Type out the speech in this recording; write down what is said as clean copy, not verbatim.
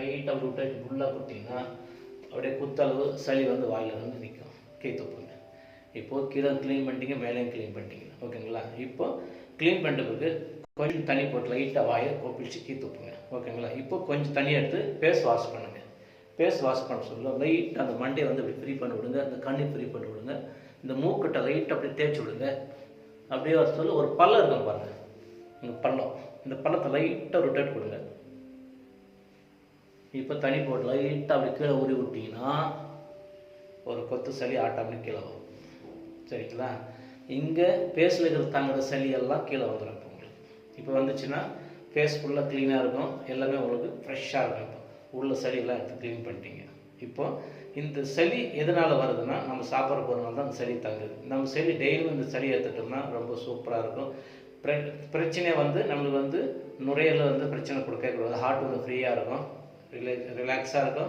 லைட்டாக அப்படி விட்டு ஃபுல்லாக கொடுத்தீங்கன்னா அப்படியே குத்தளவு சளி வந்து வாயில் வந்து நிற்கும். கை துப்புங்க. இப்போது கீழே க்ளீன் பண்ணிட்டீங்க, மேலேயும் க்ளீன் பண்ணிட்டீங்க. ஓகேங்களா? இப்போ க்ளீன் பண்ணிட்ட பிறகு கொஞ்சம் தண்ணி போட்டு லைட்டாக வாயை கொப்பிடிச்சு கீ துப்புங்க. ஓகேங்களா? இப்போ கொஞ்சம் தண்ணி எடுத்து ஃபேஸ் வாஷ் பண்ணுங்கள். ஃபேஸ் வாஷ் பண்ண சொல்ல லைட்டாக அந்த மண்டையை வந்து அப்படி ஃப்ரீ பண்ணி விடுங்க. அந்த கண்ணை ஃப்ரீ பண்ணி விடுங்க. இந்த மூக்கிட்ட லைட்டாக அப்படி தேய்ச்சி விடுங்க. அப்படியே வர சொல்ல ஒரு பள்ளம் இருக்கும் பாருங்கள், இந்த பள்ளம், இந்த பள்ளத்தை லைட்டாக ரொட்டேட் கொடுங்க. இப்போ தண்ணி போட்டு லைட்டாக அப்படி கீழே ஊறி விட்டிங்கன்னா ஒரு கொத்து சளி ஆட்டாமல் கீழே வரும். சரிங்களா? இங்கே ஃபேஸில் இருக்கிற தங்குற சளி எல்லாம் கீழே வந்துடும். இப்போ உங்களுக்கு இப்போ வந்துச்சுன்னா ஃபேஸ் ஃபுல்லாக க்ளீனாக இருக்கும். எல்லாமே உங்களுக்கு ஃப்ரெஷ்ஷாக இருக்கும். இப்போ உள்ள சளியெல்லாம் எடுத்து க்ளீன் பண்ணிட்டீங்க. இப்போது இந்த சளி எதனால் வருதுன்னா நம்ம சாப்பிட்ற பொருளால் தான் அந்த சளி தங்குது. நம்ம சளி டெய்லியும் இந்த சளி எடுத்துட்டோம்னா ரொம்ப சூப்பராக இருக்கும். பிரச்சனையை வந்து நம்மளுக்கு வந்து நுரையில் வந்து பிரச்சனை கொடுக்கக்கூடாது. ஹார்ட் வந்து ஃப்ரீயாக இருக்கும், ரிலாக்ஸாக இருக்கும்.